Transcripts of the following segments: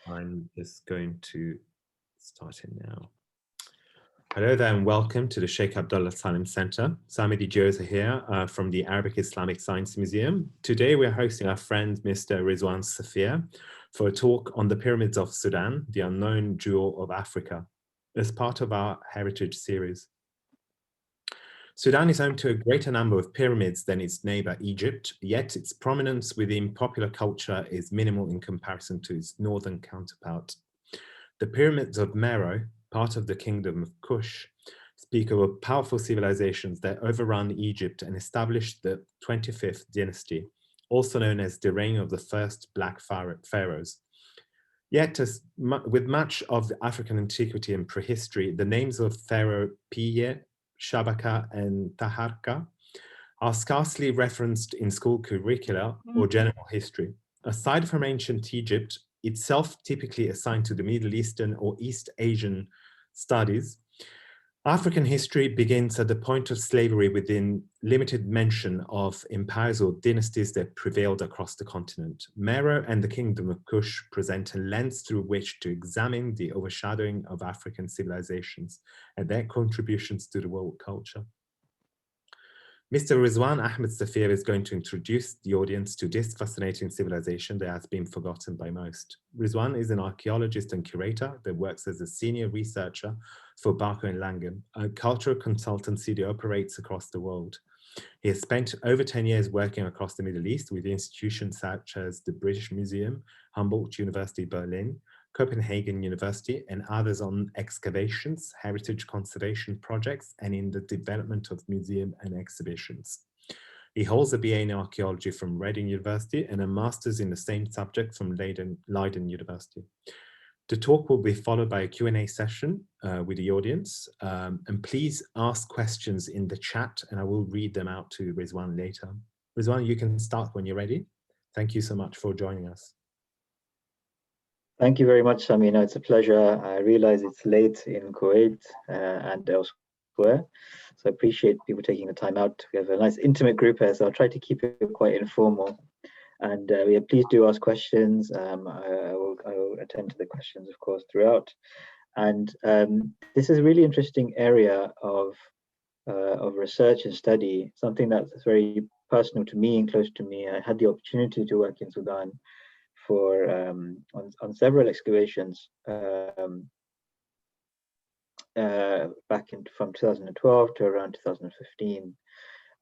I'm just going to start it now. Hello there and welcome to the Sheikh Abdullah Salim Center. Sami Josa here from the Arabic Islamic Science Museum. Today we're hosting our friend Mr. Rizwan Safir for a talk on the Pyramids of Sudan, the unknown jewel of Africa, as part of our heritage series. Sudan is home to a greater number of pyramids than its neighbor Egypt, yet its prominence within popular culture is minimal in comparison to its northern counterpart. The Pyramids of Meroe, part of the Kingdom of Kush, speak of powerful civilizations that overrun Egypt and established the 25th dynasty, also known as the reign of the first Black Pharaohs. Yet, with much of the African antiquity and prehistory, the names of Pharaoh Piye, Shabaka, and Taharka are scarcely referenced in school curricula or general history. Aside from ancient Egypt, itself typically assigned to the Middle Eastern or East Asian studies, African history begins at the point of slavery within limited mention of empires or dynasties that prevailed across the continent. Meroe and the Kingdom of Kush present a lens through which to examine the overshadowing of African civilizations and their contributions to the world culture. Mr. Rizwan Ahmed Safir is going to introduce the audience to this fascinating civilization that has been forgotten by most. Rizwan is an archaeologist and curator that works as a senior researcher for Barker & Langen, a cultural consultancy that operates across the world. He has spent over 10 years working across the Middle East with institutions such as the British Museum, Humboldt University Berlin, Copenhagen University, and others on excavations, heritage conservation projects, and in the development of museum and exhibitions. He holds a BA in archaeology from Reading University and a master's in the same subject from Leiden University. The talk will be followed by a Q&A session with the audience, and please ask questions in the chat and I will read them out to Rizwan later. Rizwan, you can start when you're ready. Thank you so much for joining us. Thank you very much, Samina. It's a pleasure. I realize it's late in Kuwait and elsewhere, so I appreciate people taking the time out. We have a nice intimate group here, so I'll try to keep it quite informal. And please do ask questions. I will attend to the questions, of course, throughout. And this is a really interesting area of research and study, something that's very personal to me and close to me. I had the opportunity to work in Sudan for on several excavations back from 2012 to around 2015.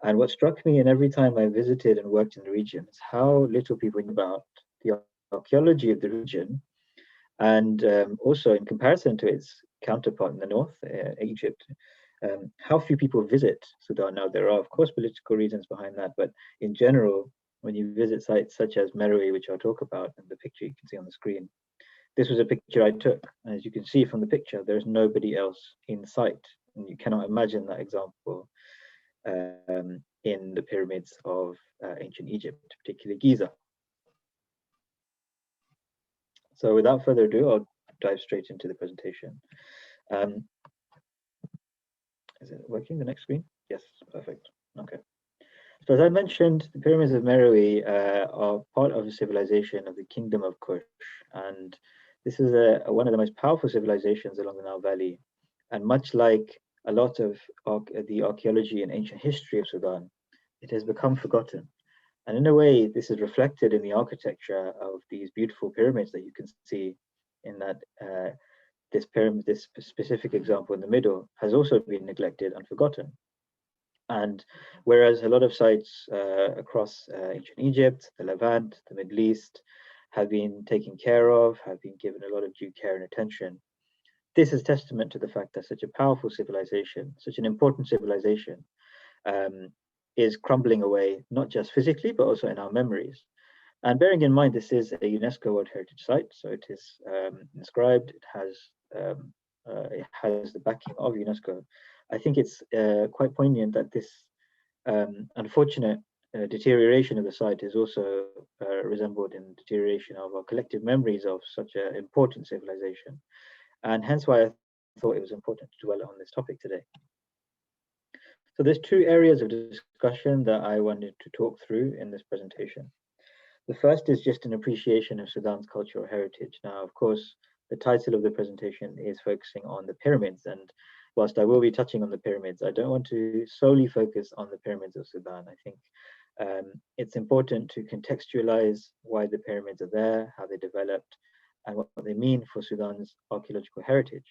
And what struck me, and every time I visited and worked in the region, is how little people knew about the archaeology of the region, and also in comparison to its counterpart in the north, Egypt, how few people visit Sudan. Now, there are, of course, political reasons behind that, but in general, when you visit sites such as Mروy, which I'll talk about in the picture you can see on the screen, this was a picture I took. As you can see from the picture, there's nobody else in sight. And you cannot imagine that example in the pyramids of ancient Egypt, particularly Giza. So without further ado, I'll dive straight into the presentation. Is it working, the next screen? Yes, perfect. Okay. So as I mentioned, the Pyramids of Meroe are part of a civilization of the Kingdom of Kush, and this is one of the most powerful civilizations along the Nile Valley. And much like a lot of the archaeology and ancient history of Sudan, it has become forgotten. And in a way, this is reflected in the architecture of these beautiful pyramids that you can see in that this pyramid, this specific example in the middle, has also been neglected and forgotten. And whereas a lot of sites across ancient Egypt, the Levant, the Middle East have been taken care of, have been given a lot of due care and attention, this is testament to the fact that such a powerful civilization, such an important civilization, is crumbling away, not just physically, but also in our memories. And bearing in mind, this is a UNESCO World Heritage Site, so it is inscribed, it has the backing of UNESCO. I think it's quite poignant that this unfortunate deterioration of the site is also resembled in deterioration of our collective memories of such an important civilization. And hence why I thought it was important to dwell on this topic today. So there's two areas of discussion that I wanted to talk through in this presentation. The first is just an appreciation of Sudan's cultural heritage. Now, of course, the title of the presentation is focusing on the pyramids, and whilst I will be touching on the pyramids, I don't want to solely focus on the pyramids of Sudan. I think it's important to contextualize why the pyramids are there, how they developed, and what they mean for Sudan's archaeological heritage.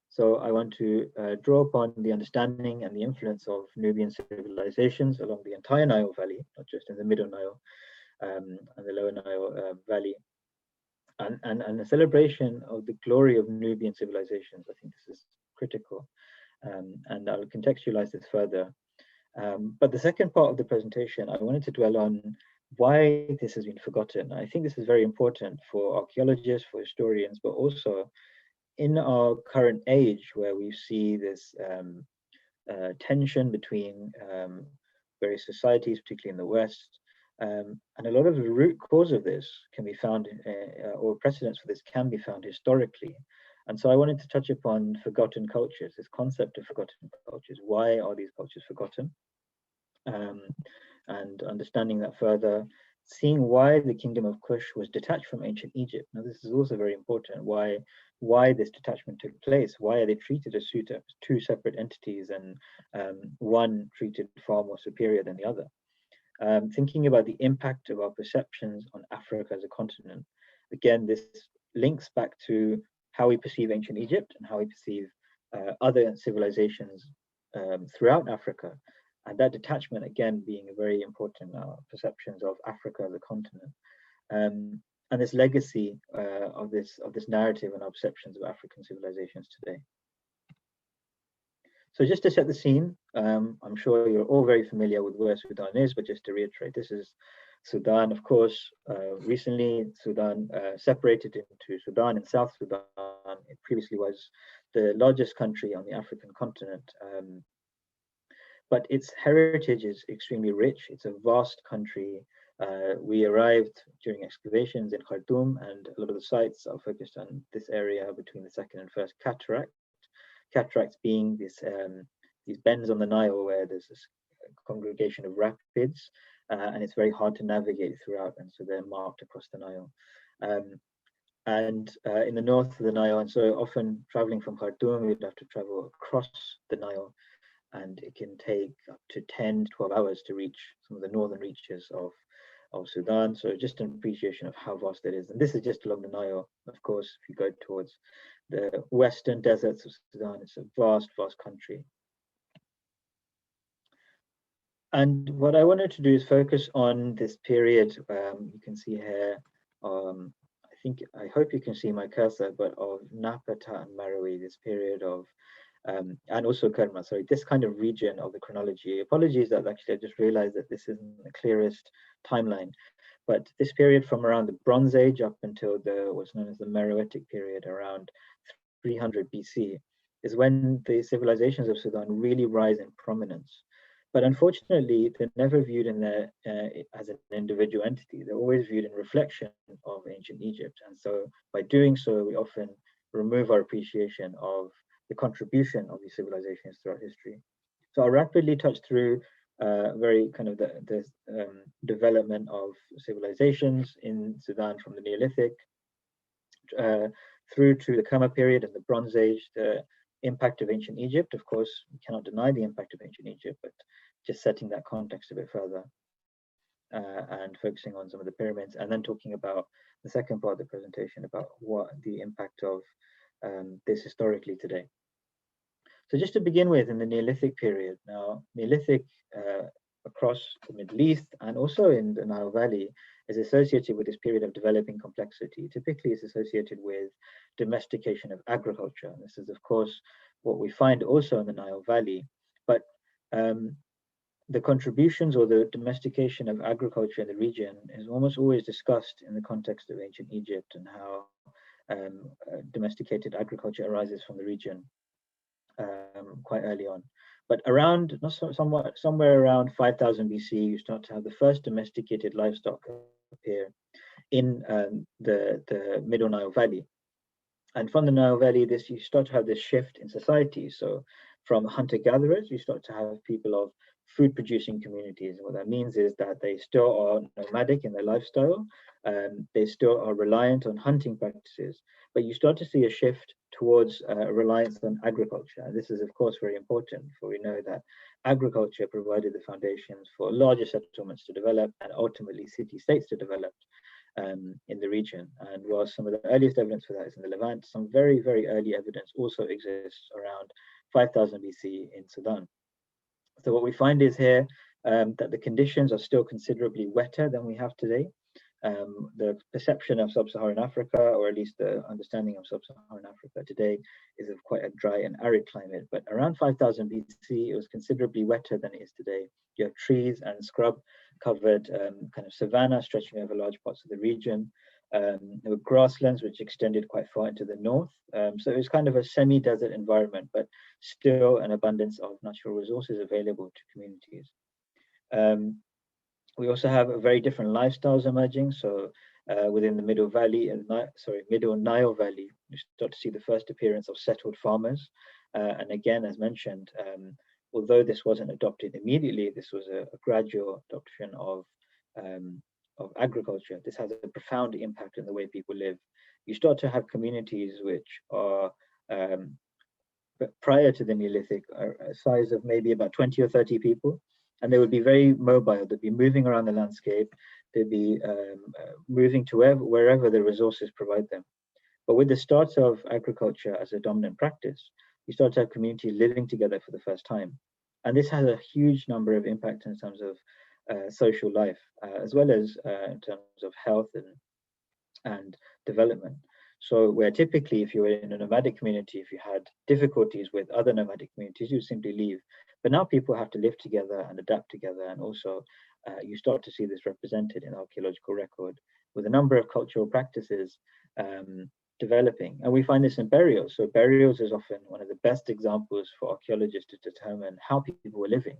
So I want to draw upon the understanding and the influence of Nubian civilizations along the entire Nile Valley, not just in the Middle Nile and the Lower Nile Valley, and a celebration of the glory of Nubian civilizations. I think this is critical, and I'll contextualize this further. But the second part of the presentation, I wanted to dwell on why this has been forgotten. I think this is very important for archaeologists, for historians, but also in our current age where we see this tension between various societies, particularly in the West. And a lot of the root cause of this can be found, or precedents for this can be found historically. And so I wanted to touch upon forgotten cultures, this concept of forgotten cultures. Why are these cultures forgotten? And understanding that further, seeing why the kingdom of Kush was detached from ancient Egypt. Now, this is also very important. Why this detachment took place? Why are they treated as two separate entities, and one treated far more superior than the other? Thinking about the impact of our perceptions on Africa as a continent. Again, this links back to how we perceive ancient Egypt and how we perceive other civilizations throughout Africa. And that detachment, again, being a very important perceptions of Africa as a continent. And this legacy of this narrative and our perceptions of African civilizations today. So just to set the scene, I'm sure you're all very familiar with where Sudan is, but just to reiterate, this is Sudan, of course. Recently, Sudan separated into Sudan and South Sudan. It previously was the largest country on the African continent. But its heritage is extremely rich. It's a vast country. We arrived during excavations in Khartoum, and a lot of the sites are focused on this area between the second and first cataract. Cataracts being these bends on the Nile where there's this congregation of rapids, and it's very hard to navigate throughout, and so they're marked across the Nile. And in the north of the Nile, and so often traveling from Khartoum, we'd have to travel across the Nile, and it can take up to 10, 12 hours to reach some of the northern reaches of Sudan. So just an appreciation of how vast it is. And this is just along the Nile. Of course, if you go towards the western deserts of Sudan, it's a vast, vast country. And what I wanted to do is focus on this period. You can see here, I hope you can see my cursor, but of Napata and Marawi, this period of and also Kerma, sorry, this kind of region of the chronology. Apologies that actually I just realized that this isn't the clearest timeline, but this period from around the Bronze Age up until what's known as the Meroitic period around 300 BC is when the civilizations of Sudan really rise in prominence. But unfortunately, they're never viewed as an individual entity. They're always viewed in reflection of ancient Egypt. And so by doing so, we often remove our appreciation of the contribution of these civilizations throughout history. So I'll rapidly touch through very kind of the development of civilizations in Sudan from the Neolithic through to the Kerma period and the Bronze Age, the impact of ancient Egypt. Of course, we cannot deny the impact of ancient Egypt, but just setting that context a bit further and focusing on some of the pyramids, and then talking about the second part of the presentation about what the impact of this historically today. So just to begin with, in the Neolithic period, now Neolithic across the Middle East and also in the Nile Valley is associated with this period of developing complexity. Typically, it's associated with domestication of agriculture. And this is, of course, what we find also in the Nile Valley. But the contributions or the domestication of agriculture in the region is almost always discussed in the context of ancient Egypt and how domesticated agriculture arises from the region quite early on. But around, somewhere around 5000 BC, you start to have the first domesticated livestock appear in the Middle Nile Valley. And from the Nile Valley, you start to have this shift in society. So from hunter-gatherers, you start to have people of food-producing communities. And what that means is that they still are nomadic in their lifestyle. They still are reliant on hunting practices, but you start to see a shift towards reliance on agriculture. And this is, of course, very important, for we know that agriculture provided the foundations for larger settlements to develop and ultimately city-states to develop in the region. And while some of the earliest evidence for that is in the Levant, some very, very early evidence also exists around 5000 BC in Sudan. So what we find is here that the conditions are still considerably wetter than we have today. The perception of sub-Saharan Africa, or at least the understanding of sub-Saharan Africa today, is of quite a dry and arid climate. But around 5000 BC, it was considerably wetter than it is today. You have trees and scrub-covered kind of savanna stretching over large parts of the region. There were grasslands which extended quite far into the north. So it was kind of a semi-desert environment, but still an abundance of natural resources available to communities. We also have very different lifestyles emerging. So within the Middle Nile Valley, you start to see the first appearance of settled farmers. And again, as mentioned, although this wasn't adopted immediately, this was a gradual adoption of agriculture. This has a profound impact on the way people live. You start to have communities which are, prior to the Neolithic, a size of maybe about 20 or 30 people. And they would be very mobile. They'd be moving around the landscape. They'd be moving to wherever the resources provide them. But with the start of agriculture as a dominant practice, you start to have communities living together for the first time. And this has a huge number of impacts in terms of social life, as well as in terms of health and development. So where typically, if you were in a nomadic community, if you had difficulties with other nomadic communities, you simply leave. But now people have to live together and adapt together. And also you start to see this represented in archaeological record with a number of cultural practices developing. And we find this in burials. So burials is often one of the best examples for archaeologists to determine how people were living.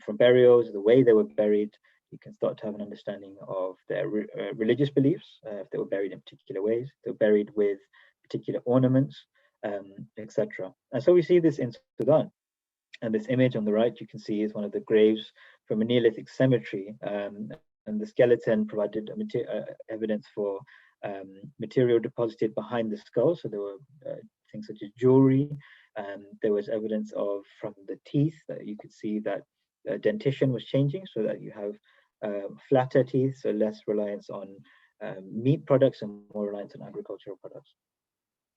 From burials, the way they were buried, you can start to have an understanding of their religious beliefs, if they were buried in particular ways, they were buried with particular ornaments, etc. And so we see this in Sudan. And this image on the right, you can see, is one of the graves from a Neolithic cemetery. And the skeleton provided evidence for material deposited behind the skull. So there were things such as jewelry. There was evidence from the teeth that you could see that dentition was changing, so that you have flatter teeth, so less reliance on meat products and more reliance on agricultural products.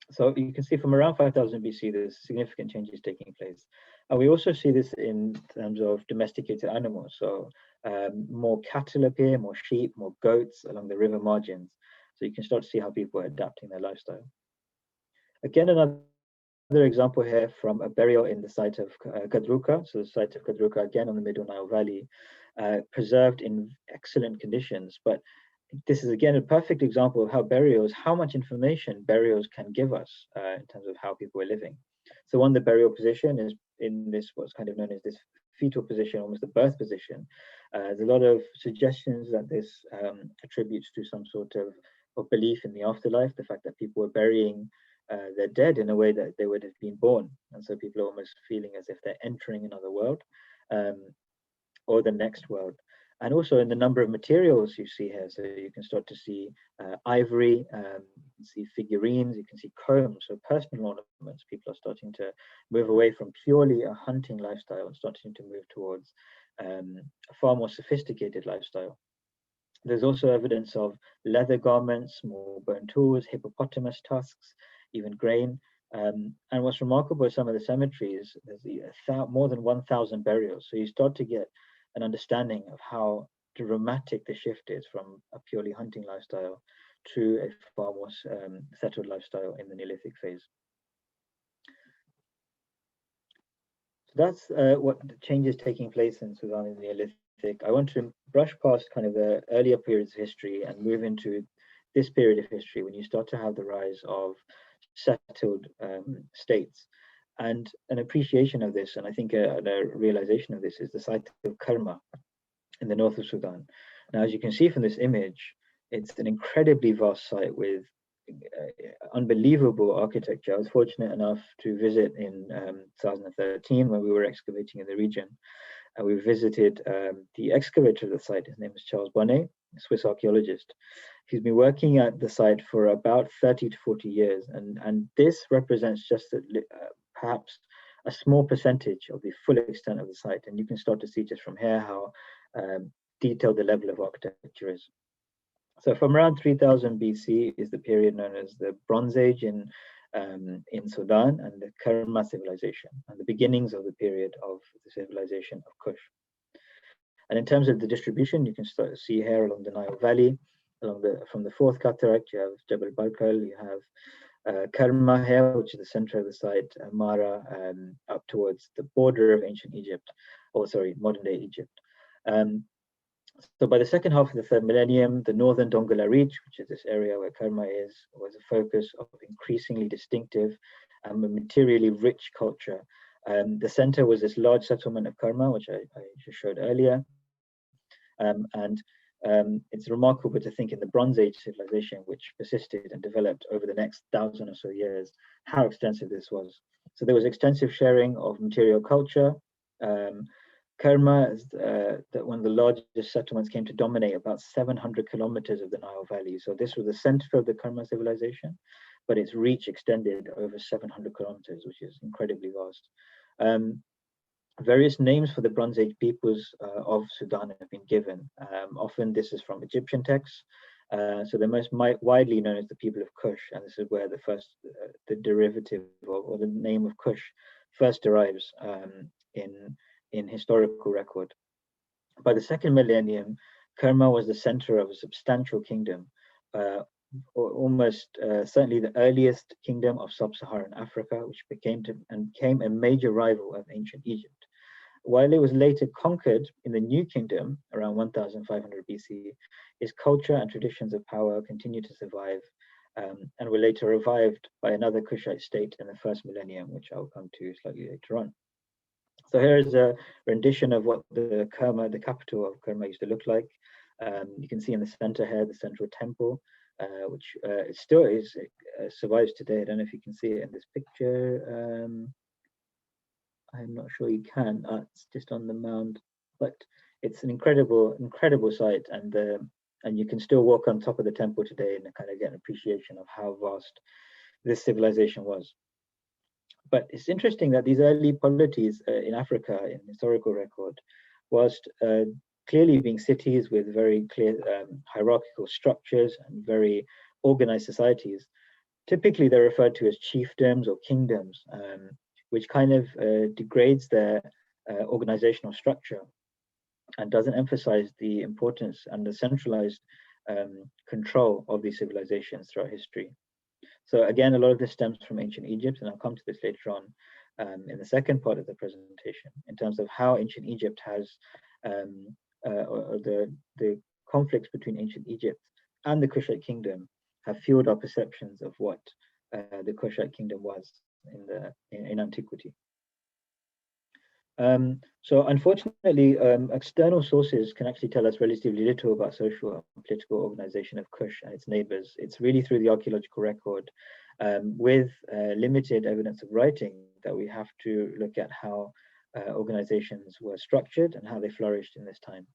So you can see from around 5000 BC, there's significant changes taking place. And we also see this in terms of domesticated animals. So more cattle appear, more sheep, more goats along the river margins. So you can start to see how people are adapting their lifestyle. Again, another example here from a burial in the site of Kadruka. So the site of Kadruka, again on the Middle Nile Valley, preserved in excellent conditions. But this is again a perfect example of how much information burials can give us in terms of how people are living. So one, the burial position is in this what's kind of known as this fetal position, almost the birth position. There's a lot of suggestions that this attributes to some sort of belief in the afterlife, the fact that people were burying their dead in a way that they would have been born. And so people are almost feeling as if they're entering another world or the next world. And also in the number of materials you see here. So you can start to see ivory, you can see figurines, you can see combs, so personal ornaments. People are starting to move away from purely a hunting lifestyle and starting to move towards a far more sophisticated lifestyle. There's also evidence of leather garments, more bone tools, hippopotamus tusks, even grain. And what's remarkable is some of the cemeteries, there's more than 1,000 burials. So you start to get an understanding of how dramatic the shift is from a purely hunting lifestyle to a far more settled lifestyle in the Neolithic phase. So that's what the changes taking place in Sudan in the Neolithic. I want to brush past kind of the earlier periods of history and move into this period of history when you start to have the rise of settled states. And an appreciation of this, and I think a realization of this, is the site of Kerma in the north of Sudan. Now, as you can see from this image, it's an incredibly vast site with unbelievable architecture. I was fortunate enough to visit in 2013 when we were excavating in the region. and we visited the excavator of the site. His name is Charles Bonnet, a Swiss archaeologist. He's been working at the site for about 30 to 40 years, and this represents just perhaps a small percentage of the full extent of the site. And you can start to see just from here how detailed the level of architecture is. So from around 3000 BC is the period known as the Bronze Age in Sudan, and the Kerma civilization, and the beginnings of the period of the civilization of Kush. And in terms of the distribution, you can start to see here along the Nile Valley, from the fourth cataract, you have Jebel Barkal, you have Kerma here, which is the center of the site, Mara, up towards the border of ancient Egypt, modern day Egypt. So by the second half of the third millennium, the northern Dongola Reach, which is this area where Kerma is, was a focus of increasingly distinctive and materially rich culture. The center was this large settlement of Kerma, which I just showed earlier. It's remarkable to think in the Bronze Age civilization, which persisted and developed over the next 1,000 or so years, how extensive this was. So there was extensive sharing of material culture. Kerma, one of the largest settlements, came to dominate about 700 kilometers of the Nile Valley. So this was the center of the Kerma civilization, but its reach extended over 700 kilometers, which is incredibly vast. Various names for the Bronze Age peoples of Sudan have been given. Often this is from Egyptian texts. So they're most widely known as the people of Kush, and this is where the derivative or the name of Kush first derives in historical record. By the second millennium, Kerma was the center of a substantial kingdom, almost certainly the earliest kingdom of sub-Saharan Africa, which became a major rival of ancient Egypt. While it was later conquered in the New Kingdom around 1500 BC, its culture and traditions of power continued to survive, and were later revived by another Kushite state in the first millennium, which I'll come to slightly later on. So here is a rendition of what the Kerma, the capital of Kerma, used to look like. You can see in the center here, the central temple, which still survives today. I don't know if you can see it in this picture. I'm not sure you can. It's just on the mound, but it's an incredible site, and you can still walk on top of the temple today and kind of get an appreciation of how vast this civilization was. But it's interesting that these early polities in Africa, in historical record, whilst clearly being cities with very clear hierarchical structures and very organized societies, typically they're referred to as chiefdoms or kingdoms, which kind of degrades their organizational structure and doesn't emphasize the importance and the centralized control of these civilizations throughout history. So again, a lot of this stems from ancient Egypt, and I'll come to this later on in the second part of the presentation, in terms of how ancient Egypt has, or the conflicts between ancient Egypt and the Kushite kingdom have fueled our perceptions of what the Kushite kingdom was in antiquity. So unfortunately, external sources can actually tell us relatively little about social and political organization of Kush and its neighbors. It's really through the archaeological record, with limited evidence of writing, that we have to look at how organizations were structured and how they flourished in this time.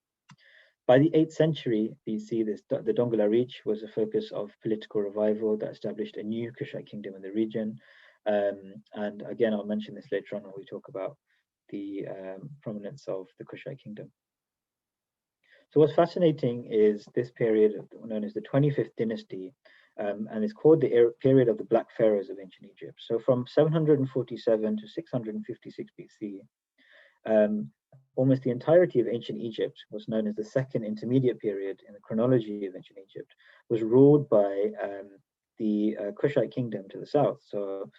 By the 8th century BC, the Dongola Reach was a focus of political revival that established a new Kushite kingdom in the region. And again, I'll mention this later on when we talk about the prominence of the Kushite kingdom. So what's fascinating is this period known as the 25th dynasty, and it's called the period of the Black Pharaohs of ancient Egypt. So from 747 to 656 BC, almost the entirety of ancient Egypt was known as the second intermediate period in the chronology of ancient Egypt, was ruled by the Kushite kingdom to the south. So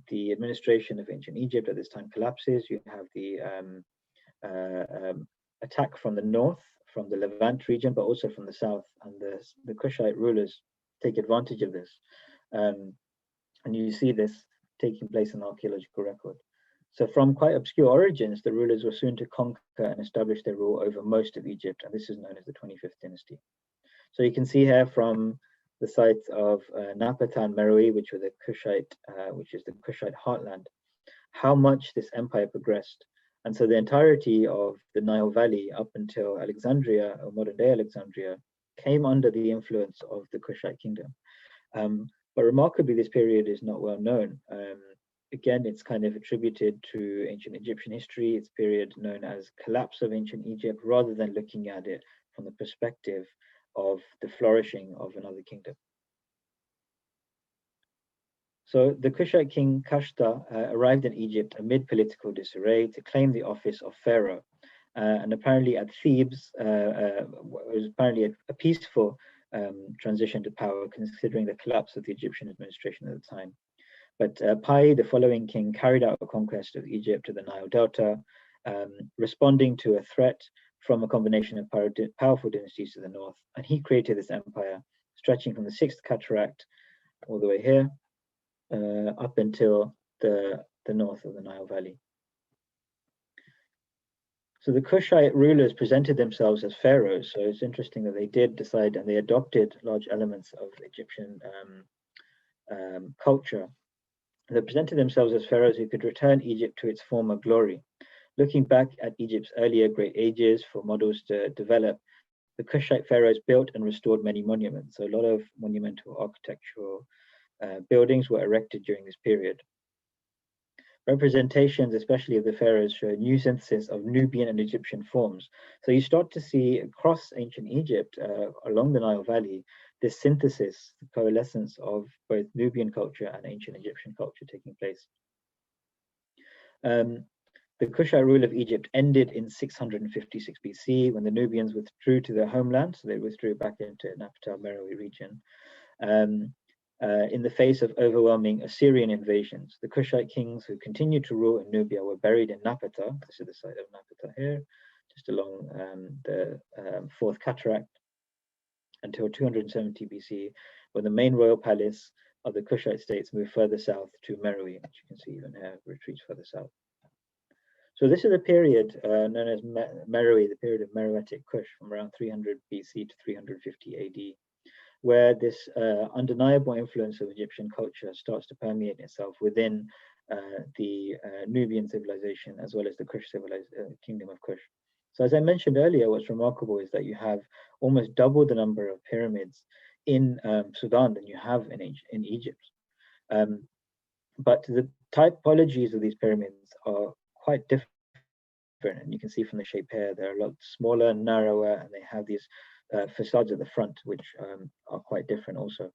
the administration of ancient Egypt at this time collapses. You have the attack from the north, from the Levant region, but also from the south, and the Kushite rulers take advantage of this. And you see this taking place in the archaeological record. So from quite obscure origins, the rulers were soon to conquer and establish their rule over most of Egypt, and this is known as the 25th dynasty. So you can see here from the sites of Napata and Morowi, which is the Kushite heartland, how much this empire progressed. And so the entirety of the Nile Valley up until Alexandria, or modern-day Alexandria, came under the influence of the Kushite kingdom. But remarkably, this period is not well known. Again, it's kind of attributed to ancient Egyptian history. It's a period known as collapse of ancient Egypt, rather than looking at it from the perspective of the flourishing of another kingdom. So the Kushite king Kashta arrived in Egypt amid political disarray to claim the office of pharaoh. And apparently at Thebes, it was apparently a peaceful transition to power, considering the collapse of the Egyptian administration at the time. But Pai, the following king, carried out a conquest of Egypt to the Nile Delta, responding to a threat from a combination of powerful dynasties to the north. And he created this empire, stretching from the Sixth Cataract all the way here, up until the north of the Nile Valley. So the Kushite rulers presented themselves as pharaohs. So it's interesting that they did decide, and they adopted large elements of Egyptian culture. They presented themselves as pharaohs who could return Egypt to its former glory. Looking back at Egypt's earlier great ages for models to develop, the Kushite pharaohs built and restored many monuments. So a lot of monumental architectural buildings were erected during this period. Representations, especially of the pharaohs, show a new synthesis of Nubian and Egyptian forms. So you start to see across ancient Egypt, along the Nile Valley, this synthesis, the coalescence of both Nubian culture and ancient Egyptian culture taking place. The Kushite rule of Egypt ended in 656 BC when the Nubians withdrew to their homeland. So they withdrew back into Napatal Merowe region. In the face of overwhelming Assyrian invasions. The Kushite kings who continued to rule in Nubia were buried in Napata. This is the site of Napata here, just along the Fourth Cataract, until 270 BC, when the main royal palace of the Kushite states moved further south to Merowe, which you can see even here, retreats further south. So this is a period known as Merowe, the period of Meroitic Kush, from around 300 BC to 350 AD. Where this undeniable influence of Egyptian culture starts to permeate itself within the Nubian civilization, as well as the Kush kingdom of Kush. So as I mentioned earlier, what's remarkable is that you have almost double the number of pyramids in Sudan than you have in Egypt. But the typologies of these pyramids are quite different. And you can see from the shape here, they're a lot smaller, narrower, and they have these facades at the front, which are quite different also.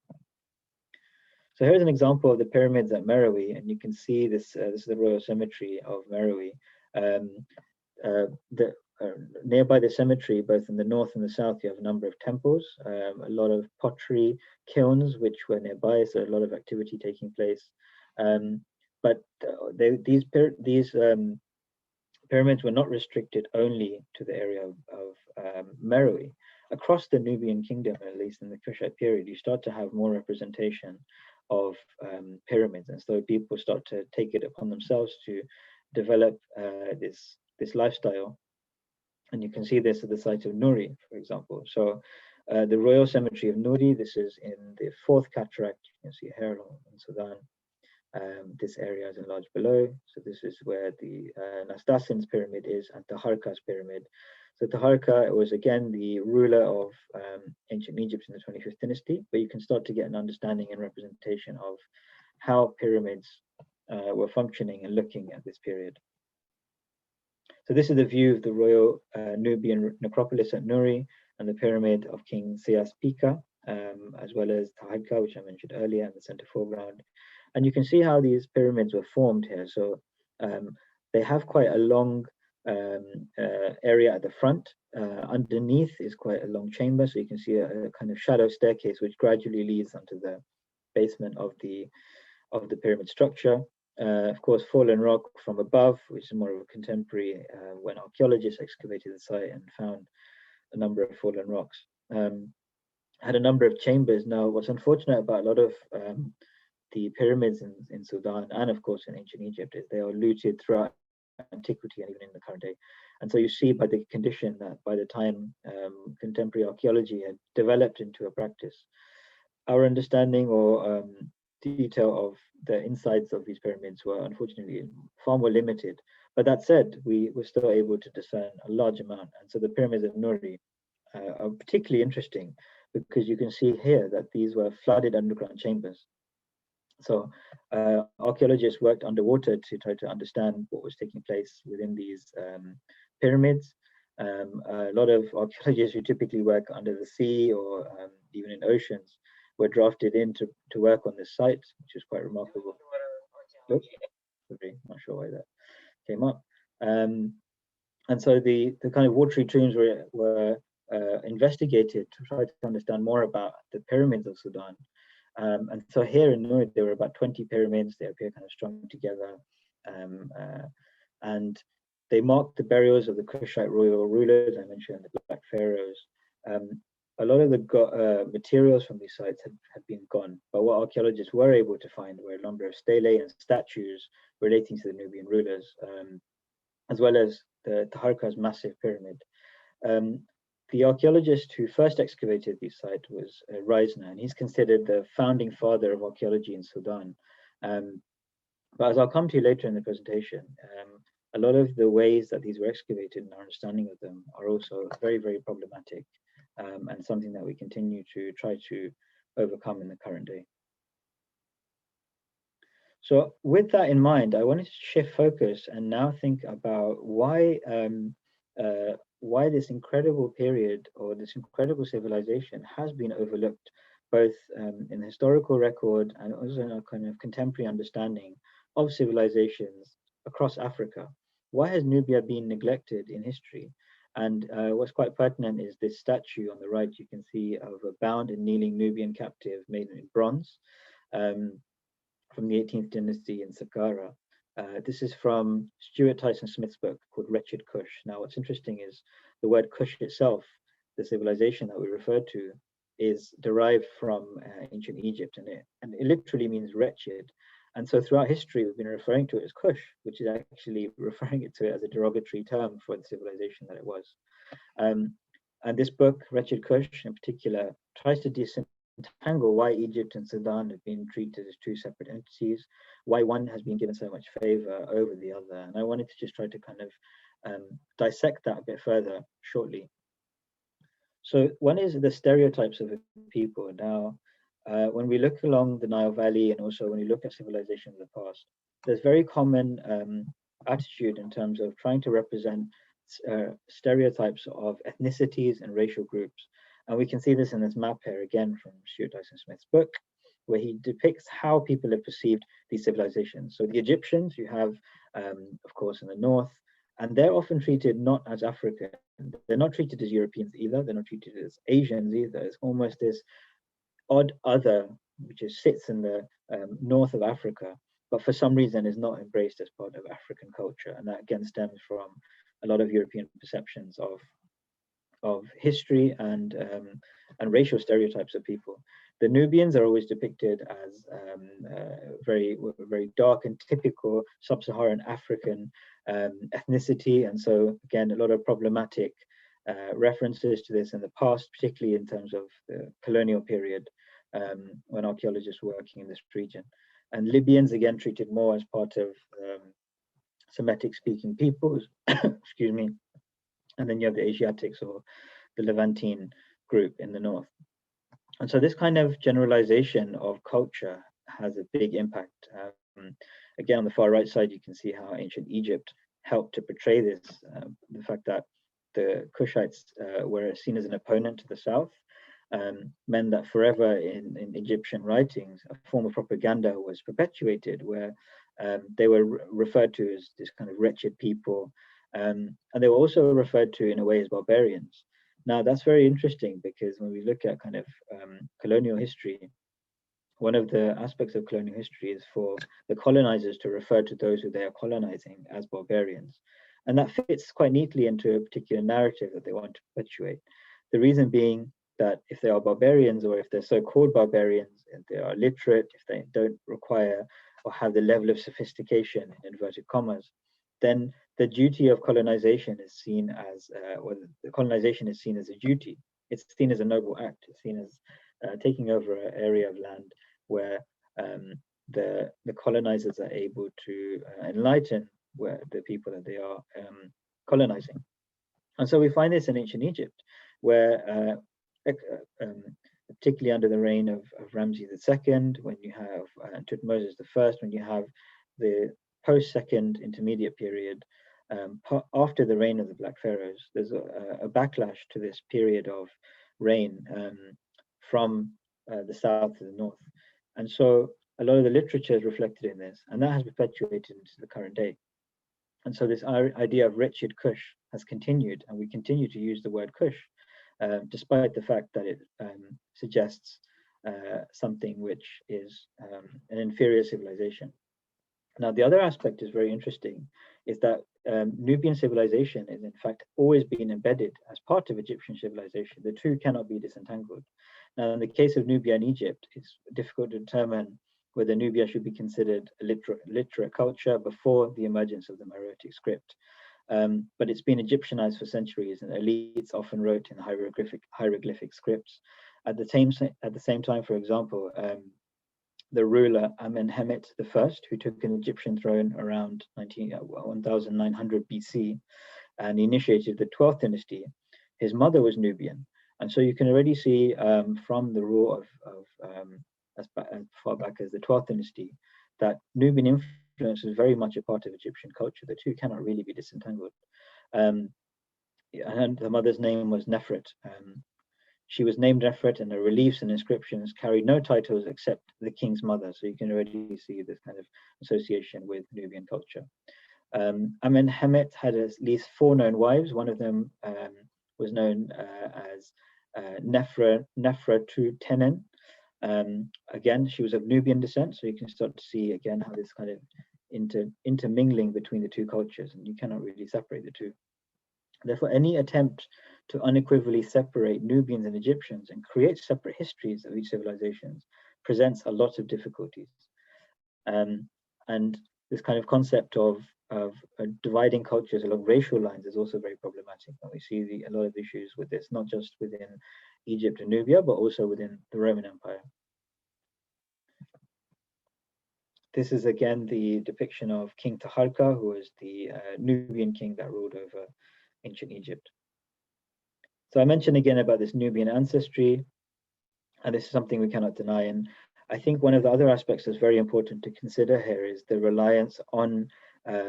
So here's an example of the pyramids at Merowe, and you can see this. This is the royal cemetery of Merowe. Nearby the cemetery, both in the north and the south, you have a number of temples, a lot of pottery kilns, which were nearby, so a lot of activity taking place. But these pyramids were not restricted only to the area of Merowe. Across the Nubian kingdom, at least in the Kushite period, you start to have more representation of pyramids, and so people start to take it upon themselves to develop this lifestyle. And you can see this at the site of Nuri, for example. So the royal cemetery of Nuri, this is in the Fourth Cataract. You can see here in Sudan. This area is enlarged below. So this is where the Nastasin's pyramid is, and Taharka's pyramid. So Taharka was again the ruler of ancient Egypt in the 25th dynasty, but you can start to get an understanding and representation of how pyramids were functioning and looking at this period. So this is the view of the royal Nubian necropolis at Nuri and the pyramid of King Sias Pika, as well as Taharka, which I mentioned earlier, in the center foreground. And you can see how these pyramids were formed here. So they have quite a long area at the front. Underneath is quite a long chamber, so you can see a kind of shallow staircase which gradually leads onto the basement of the pyramid structure. Of course, fallen rock from above, which is more of a contemporary when archaeologists excavated the site and found a number of fallen rocks. Had a number of chambers. Now, what's unfortunate about a lot of the pyramids in Sudan and of course in ancient Egypt is they are looted throughout antiquity and even in the current day. And so you see by the condition that by the time contemporary archaeology had developed into a practice, our understanding or detail of the insides of these pyramids were unfortunately far more limited. But that said, we were still able to discern a large amount. And so the Pyramids of Norway are particularly interesting because you can see here that these were flooded underground chambers. So archaeologists worked underwater to try to understand what was taking place within these pyramids. A lot of archaeologists who typically work under the sea or even in oceans were drafted in to work on this site, which is quite remarkable. Oops, sorry, not sure why that came up. And so the kind of watery tombs were investigated to try to understand more about the pyramids of Sudan. And so here in Norway, there were about 20 pyramids. They appear kind of strung together. And they marked the burials of the Kushite royal rulers. I mentioned the Black Pharaohs. A lot of the materials from these sites had been gone. But what archaeologists were able to find were a number of stelae and statues relating to the Nubian rulers, as well as the Taharqa's massive pyramid. The archaeologist who first excavated these sites was Reisner, and he's considered the founding father of archaeology in Sudan. But as I'll come to later in the presentation, a lot of the ways that these were excavated and our understanding of them are also very, very problematic, and something that we continue to try to overcome in the current day. So with that in mind, I wanted to shift focus and now think about why this incredible period or this incredible civilization has been overlooked, both in the historical record and also in a kind of contemporary understanding of civilizations across Africa. Why has Nubia been neglected in history? And what's quite pertinent is this statue on the right. You can see of a bound and kneeling Nubian captive made in bronze from the 18th dynasty in Saqqara. This is from Stuart Tyson Smith's book called Wretched Kush. Now, what's interesting is the word Kush itself, the civilization that we refer to, is derived from ancient Egypt, and it literally means wretched. And so throughout history, we've been referring to it as Kush, which is actually referring to it as a derogatory term for the civilization that it was. And this book, Wretched Kush in particular, tries to disentangle why Egypt and Sudan have been treated as two separate entities, why one has been given so much favor over the other. And I wanted to just try to kind of dissect that a bit further shortly. So one is the stereotypes of a people. Now, when we look along the Nile Valley and also when we look at civilization of the past, there's very common attitude in terms of trying to represent stereotypes of ethnicities and racial groups. And we can see this in this map here again from Stuart Tyson Smith's book, where he depicts how people have perceived these civilizations. So the Egyptians you have, of course, in the north, and they're often treated not as African. They're not treated as Europeans either. They're not treated as Asians either. It's almost this odd other, which sits in the north of Africa, but for some reason is not embraced as part of African culture. And that again stems from a lot of European perceptions of history and racial stereotypes of people. The Nubians are always depicted as very dark and typical sub-Saharan African ethnicity, and so again a lot of problematic references to this in the past, particularly in terms of the colonial period when archaeologists were working in this region. And Libyans again treated more as part of Semitic-speaking peoples, excuse me. And then you have the Asiatics or the Levantine group in the north. And so this kind of generalization of culture has a big impact. Again, on the far right side, you can see how ancient Egypt helped to portray this, the fact that the Kushites were seen as an opponent to the south, meant that forever in Egyptian writings, a form of propaganda was perpetuated where they were referred to as this kind of wretched people, and they were also referred to in a way as barbarians. Now that's very interesting because when we look at kind of colonial history, one of the aspects of colonial history is for the colonizers to refer to those who they are colonizing as barbarians. And that fits quite neatly into a particular narrative that they want to perpetuate. The reason being that if they are barbarians, or if they're so-called barbarians, if they are literate, if they don't require or have the level of sophistication, in inverted commas, then the duty of colonization is seen as, or the colonization is seen as a duty. It's seen as a noble act. It's seen as taking over an area of land where the colonizers are able to enlighten where the people that they are colonizing. And so we find this in ancient Egypt, where particularly under the reign of Ramses II, when you have Tutmosis I, when you have the post-second intermediate period, after the reign of the Black Pharaohs, there's a backlash to this period of reign from the south to the north. And so a lot of the literature is reflected in this, and that has perpetuated into the current day. And so this idea of wretched Kush has continued, and we continue to use the word Kush, despite the fact that it suggests something which is an inferior civilization. Now, the other aspect is very interesting, is that Nubian civilization is in fact always been embedded as part of Egyptian civilization. The two cannot be disentangled. Now, in the case of Nubia and Egypt, it's difficult to determine whether Nubia should be considered a literate culture before the emergence of the Meroitic script. But it's been Egyptianized for centuries, and elites often wrote in hieroglyphic scripts. At the same time, for example, the ruler Amenemhet I, who took an Egyptian throne around 1900 BC and initiated the 12th dynasty, his mother was Nubian. And so you can already see from the rule of as far back as the 12th dynasty, that Nubian influence is very much a part of Egyptian culture. The two cannot really be disentangled. And her mother's name was Nefret. She was named Nefret, and the reliefs and inscriptions carried no titles except the king's mother. So you can already see this kind of association with Nubian culture. Amenemhet had at least 4 known wives. One of them was known as Nefretutenen. Again, she was of Nubian descent, so you can start to see again how this kind of intermingling between the two cultures, and you cannot really separate the two. Therefore, any attempt to unequivocally separate Nubians and Egyptians and create separate histories of each civilizations presents a lot of difficulties. And this kind of concept of dividing cultures along racial lines is also very problematic. And we see a lot of issues with this, not just within Egypt and Nubia, but also within the Roman Empire. This is again the depiction of King Taharqa, who was the Nubian king that ruled over ancient Egypt. So I mentioned again about this Nubian ancestry, and this is something we cannot deny. And I think one of the other aspects that's very important to consider here is the reliance on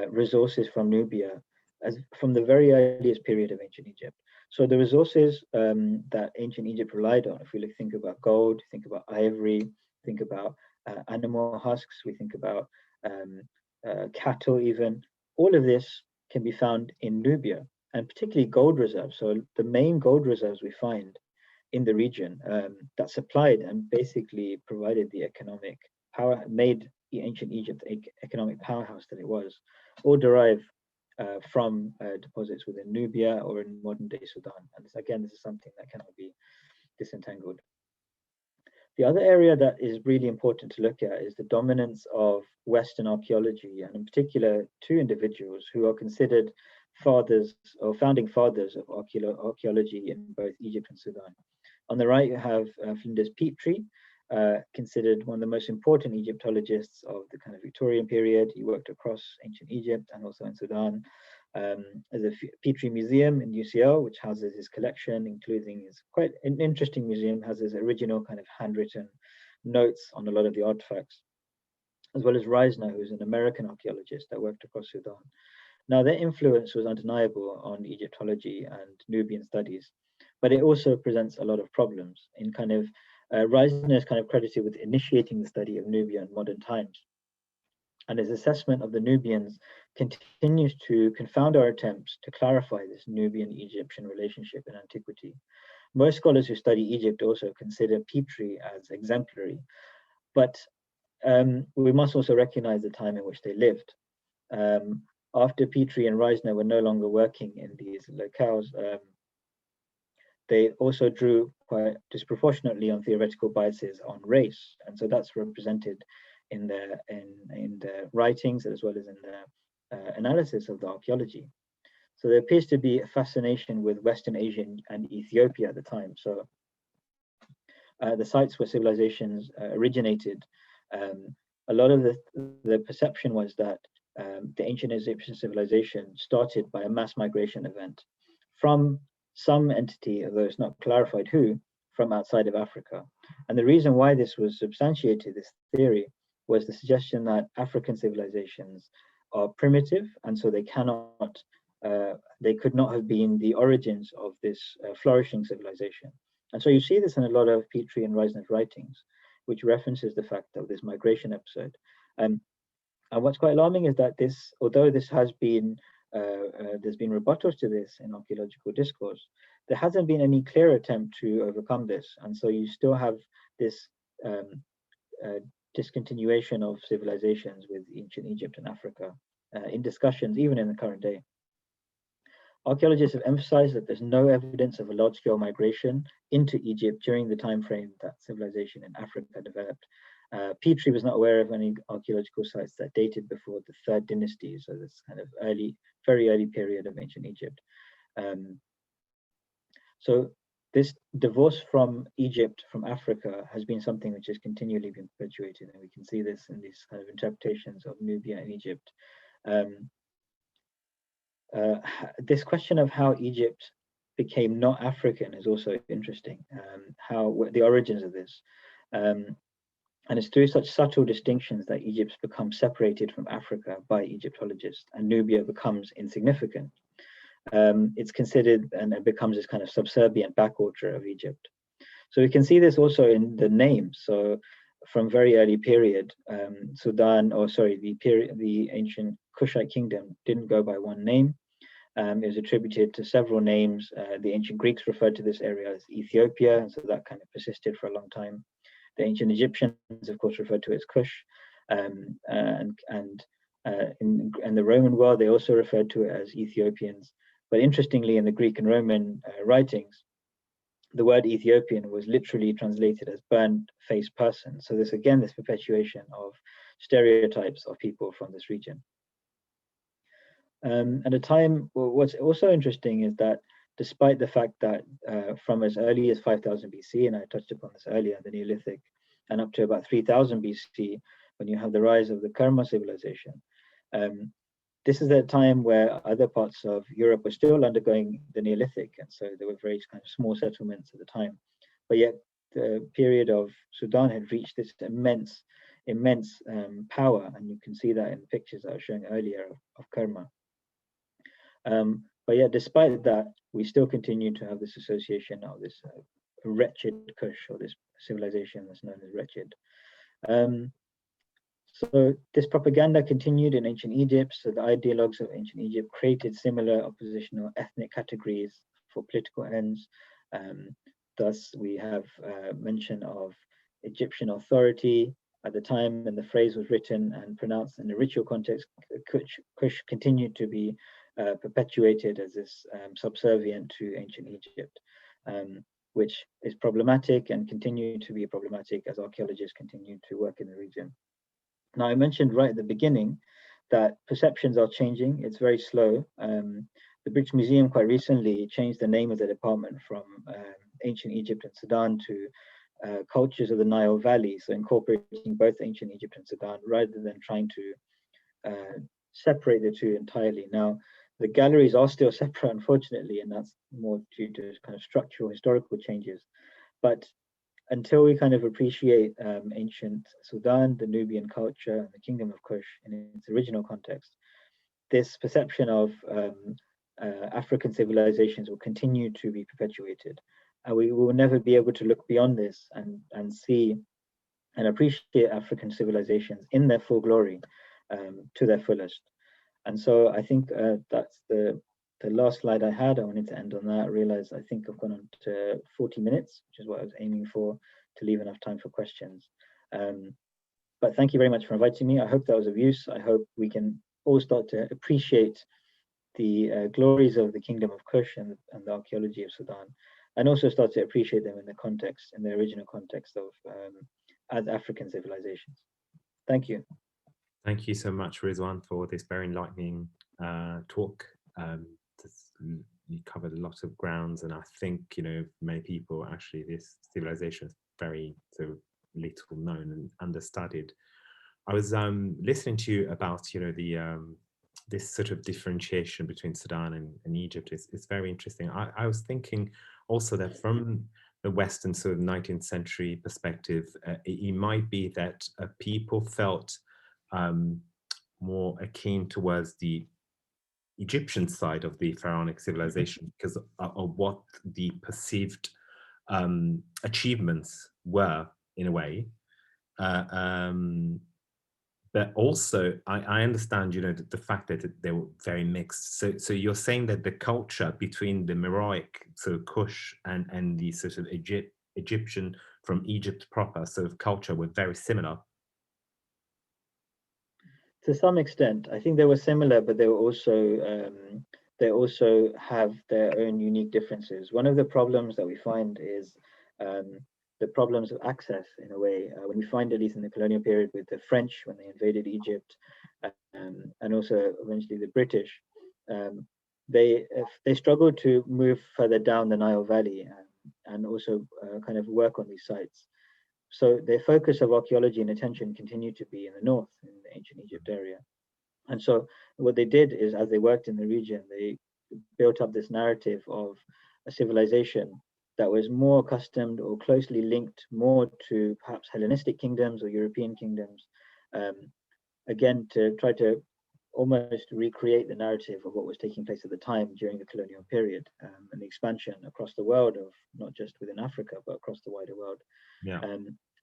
resources from Nubia as from the very earliest period of ancient Egypt. So the resources that ancient Egypt relied on, if we think about gold, think about ivory, think about animal husks, we think about cattle even, all of this can be found in Nubia, and particularly gold reserves. So the main gold reserves we find in the region that supplied and basically provided the economic power, made the ancient Egypt the economic powerhouse that it was, all derive from deposits within Nubia or in modern day Sudan. And this is something that cannot be disentangled. The other area that is really important to look at is the dominance of Western archaeology, and in particular 2 individuals who are considered fathers or founding fathers of archaeology in both Egypt and Sudan. On the right, you have Flinders Petri, considered one of the most important Egyptologists of the kind of Victorian period. He worked across ancient Egypt and also in Sudan. There's a Petri Museum in UCL, which houses his collection, including his quite an interesting museum, has his original kind of handwritten notes on a lot of the artifacts, as well as Reisner, who's an American archaeologist that worked across Sudan. Now, their influence was undeniable on Egyptology and Nubian studies, but it also presents a lot of problems. In kind of Reisner is kind of credited with initiating the study of Nubia in modern times, and his assessment of the Nubians continues to confound our attempts to clarify this Nubian-Egyptian relationship in antiquity. Most scholars who study Egypt also consider Petri as exemplary, but we must also recognize the time in which they lived. After Petri and Reisner were no longer working in these locales, they also drew quite disproportionately on theoretical biases on race, and so that's represented in the writings as well as in the analysis of the archaeology. So there appears to be a fascination with Western Asia and Ethiopia at the time. So the sites where civilizations originated, a lot of the perception was that the ancient Egyptian civilization started by a mass migration event from some entity, although it's not clarified who, from outside of Africa. And the reason why this was substantiated, this theory, was the suggestion that African civilizations are primitive, and so they could not have been the origins of this flourishing civilization. And so you see this in a lot of Petri and Reisner's writings, which references the fact of this migration episode. And what's quite alarming is that this, although this has been, there's been rebuttals to this in archaeological discourse, there hasn't been any clear attempt to overcome this. And so you still have this discontinuation of civilizations with ancient Egypt and Africa in discussions, even in the current day. Archaeologists have emphasized that there's no evidence of a large-scale migration into Egypt during the time frame that civilization in Africa developed. Petri was not aware of any archaeological sites that dated before the Third Dynasty, so this kind of very early period of ancient Egypt. So this divorce from Egypt, from Africa, has been something which has continually been perpetuated, and we can see this in these kind of interpretations of Nubia and Egypt. This question of how Egypt became not African is also interesting, what the origins of this. And it's through such subtle distinctions that Egypt becomes separated from Africa by Egyptologists, and Nubia becomes insignificant. It's considered, and it becomes this kind of subservient backwater of Egypt. So we can see this also in the names. So from very early period, Sudan, the ancient Kushite kingdom didn't go by one name. It was attributed to several names. The ancient Greeks referred to this area as Ethiopia, and so that kind of persisted for a long time. The ancient Egyptians, of course, referred to it as Kush, and in the Roman world, they also referred to it as Ethiopians. But interestingly, in the Greek and Roman writings, the word Ethiopian was literally translated as burnt-faced person. So this, again, this perpetuation of stereotypes of people from this region. At a time, what's also interesting is that despite the fact that from as early as 5000 BC, and I touched upon this earlier, the Neolithic, and up to about 3000 BC, when you have the rise of the Kerma civilization, this is a time where other parts of Europe were still undergoing the Neolithic, and so there were very kind of small settlements at the time. But yet the period of Sudan had reached this immense power, and you can see that in pictures that I was showing earlier of Kerma. But yet, despite that, we still continue to have this association of this wretched Kush, or this civilization that's known as wretched. So this propaganda continued in ancient Egypt. So the ideologues of ancient Egypt created similar oppositional ethnic categories for political ends. Thus, we have mention of Egyptian authority at the time when the phrase was written and pronounced in a ritual context. Kush continued to be perpetuated as this subservient to ancient Egypt, which is problematic and continued to be problematic as archaeologists continue to work in the region. Now, I mentioned right at the beginning that perceptions are changing. It's very slow. The British Museum quite recently changed the name of the department from ancient Egypt and Sudan to cultures of the Nile Valley, so incorporating both ancient Egypt and Sudan rather than trying to separate the two entirely. Now, the galleries are still separate, unfortunately, and that's more due to kind of structural historical changes. But until we kind of appreciate ancient Sudan, the Nubian culture, and the Kingdom of Kush in its original context, this perception of African civilizations will continue to be perpetuated. And we will never be able to look beyond this and see and appreciate African civilizations in their full glory to their fullest. And so I think that's the last slide I had. I wanted to end on that. I realized I think I've gone on to 40 minutes, which is what I was aiming for, to leave enough time for questions. But thank you very much for inviting me. I hope that was of use. I hope we can all start to appreciate the glories of the Kingdom of Kush and the archaeology of Sudan, and also start to appreciate them in the context, in the original context of as African civilizations. Thank you. Thank you so much, Rizwan, for this very enlightening talk. You covered a lot of grounds, and I think, you know, many people actually, this civilization is very so little known and understudied. I was listening to you about, you know, the this sort of differentiation between Sudan and Egypt is very interesting. I was thinking also that from the Western sort of 19th century perspective, it might be that people felt more akin towards the Egyptian side of the pharaonic civilization because of what the perceived achievements were in a way. But also, I understand, you know, the fact that they were very mixed. So you're saying that the culture between the Meroic, so Kush, and the sort of Egyptian from Egypt proper sort of culture were very similar. To some extent, I think they were similar, but they also have their own unique differences. One of the problems that we find is the problems of access, in a way. When we find, at least in the colonial period, with the French when they invaded Egypt, and also eventually the British, they struggled to move further down the Nile Valley and also kind of work on these sites. So their focus of archaeology and attention continued to be in the north, in the ancient Egypt area. And so what they did is, as they worked in the region, they built up this narrative of a civilization that was more accustomed or closely linked more to perhaps Hellenistic kingdoms or European kingdoms, again, to try to almost recreate the narrative of what was taking place at the time during the colonial period, and the expansion across the world of not just within Africa, but across the wider world. Yeah.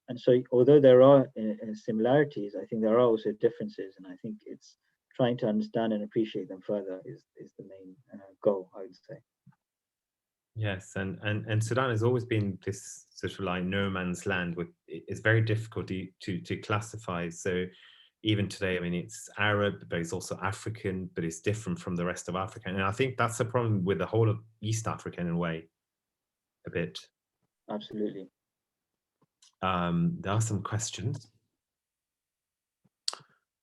And so although there are similarities, I think there are also differences, and I think it's trying to understand and appreciate them further is the main goal, I would say. Yes, and Sudan has always been this sort of like no man's land. With it's very difficult to classify. So even today, I mean, it's Arab, but it's also African, but it's different from the rest of Africa. And I think that's the problem with the whole of East Africa in a way, a bit. Absolutely. There are some questions.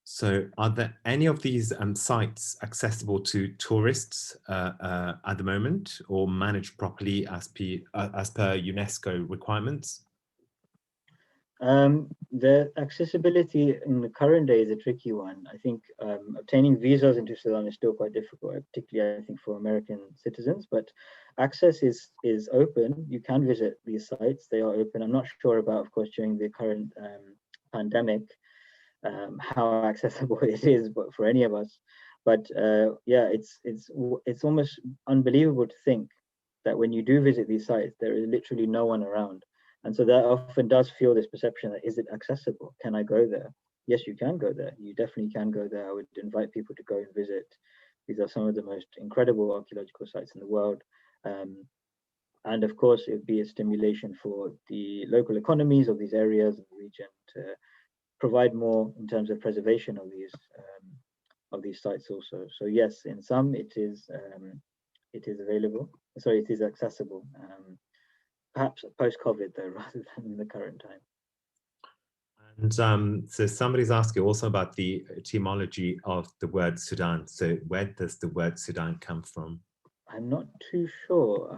So are there any of these sites accessible to tourists at the moment, or managed properly as per UNESCO requirements? The accessibility in the current day is a tricky one. I think obtaining visas into Sudan is still quite difficult, particularly I think for American citizens, but access is open. You can visit these sites, they are open. I'm not sure about, of course, during the current pandemic, how accessible it is, but for any of us. But yeah, it's almost unbelievable to think that when you do visit these sites, there is literally no one around. And so that often does feel this perception that, is it accessible? Can I go there? Yes, you can go there. You definitely can go there. I would invite people to go and visit. These are some of the most incredible archaeological sites in the world. And of course, it would be a stimulation for the local economies of these areas and the region to provide more in terms of preservation of these sites also. So yes, in some it is available. Sorry, it is accessible. Perhaps post-COVID though, rather than in the current time. And so somebody's asking also about the etymology of the word Sudan. So where does the word Sudan come from? I'm not too sure.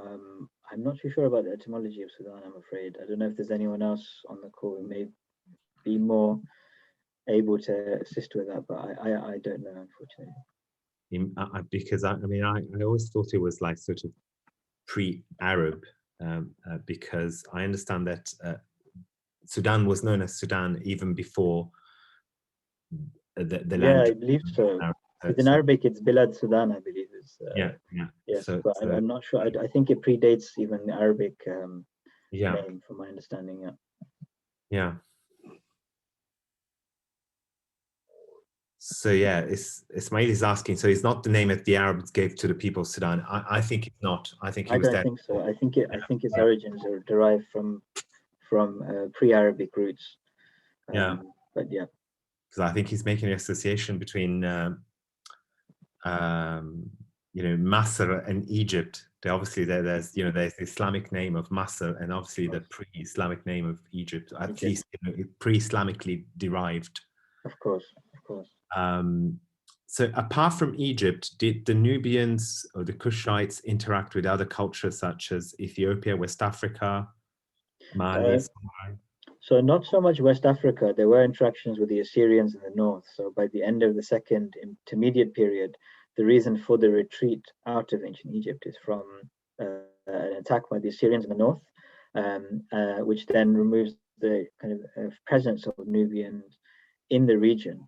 I'm not too sure about the etymology of Sudan, I'm afraid. I don't know if there's anyone else on the call who may be more able to assist with that, but I don't know, unfortunately. Because I mean, I always thought it was like sort of pre-Arab, because I understand that Sudan was known as Sudan even before the Yeah, land. I believe so. In Arabic, it's Bilad Sudan, I believe. Yeah. Yes, so, but I'm not sure. I think it predates even the Arabic yeah. name, from my understanding. Yeah. So yeah, Ismail is asking. So it's not the name that the Arabs gave to the people of Sudan. I think it's not. I think he was don't think so. I think its origins are derived from pre-Arabic roots. Yeah. But yeah. Because I think he's making an association between you know, Masr and Egypt. Obviously there's the Islamic name of Masr and obviously the pre-Islamic name of Egypt, at least pre-Islamically derived. Of course. So apart from Egypt, did the Nubians or the Kushites interact with other cultures such as Ethiopia, West Africa, Mali? So not so much West Africa. There were interactions with the Assyrians in the north. So by the end of the second intermediate period, the reason for the retreat out of ancient Egypt is from an attack by the Assyrians in the north, which then removes the kind of presence of Nubians in the region.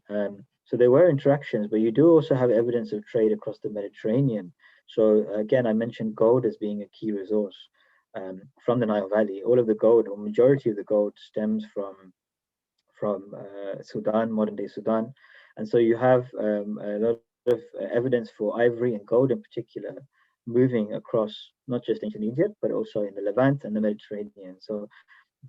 So there were interactions, but you do also have evidence of trade across the Mediterranean. So again, I mentioned gold as being a key resource from the Nile Valley. All of the gold, or majority of the gold, stems from Sudan, modern day Sudan. And so you have a lot of evidence for ivory and gold in particular moving across not just ancient Egypt, but also in the Levant and the Mediterranean. So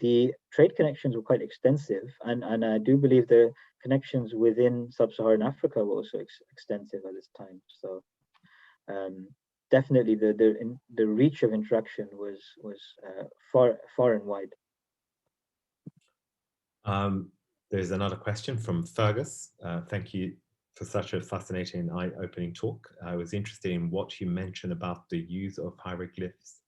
the trade connections were quite extensive, and I do believe the connections within sub-Saharan Africa were also extensive at this time. So definitely the reach of interaction was far and wide. There's another question from Fergus. Thank you for such a fascinating eye-opening talk. I was interested in what you mentioned about the use of hieroglyphs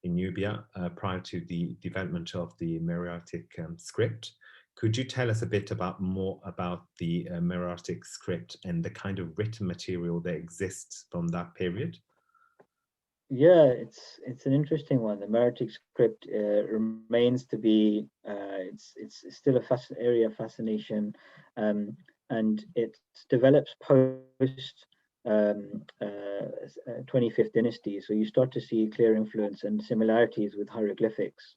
in Nubia prior to the development of the Meroitic script. Could you tell us a bit more about the Meroitic script and the kind of written material that exists from that period? Yeah, it's an interesting one. The Meroitic script remains to be it's still a area of fascination, and it develops post 25th dynasty. So you start to see clear influence and similarities with hieroglyphics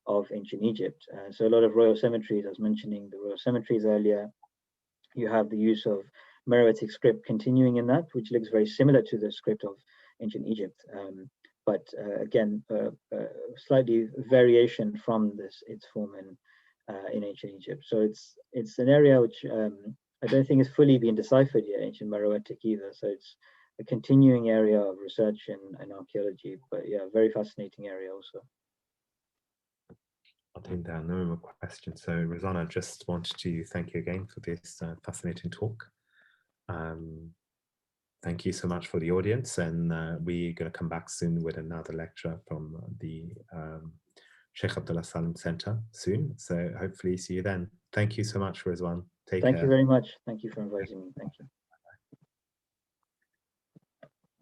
of ancient Egypt. So a lot of royal cemeteries, I was mentioning the royal cemeteries earlier. You have the use of Meroitic script continuing in that, which looks very similar to the script of ancient Egypt, but again, slightly variation from its form in ancient Egypt. So it's an area which I don't think is fully been deciphered yet, ancient Meroitic either. So it's a continuing area of research and archaeology, but yeah, very fascinating area also. I think there are no more questions. So Rosanna, I just wanted to thank you again for this fascinating talk. Thank you so much for the audience, and we're going to come back soon with another lecture from the Sheikh Abdullah Salim Center soon. So hopefully see you then. Thank you so much, Rizwan. Take care. Thank you very much. Thank you for inviting me. Thank you.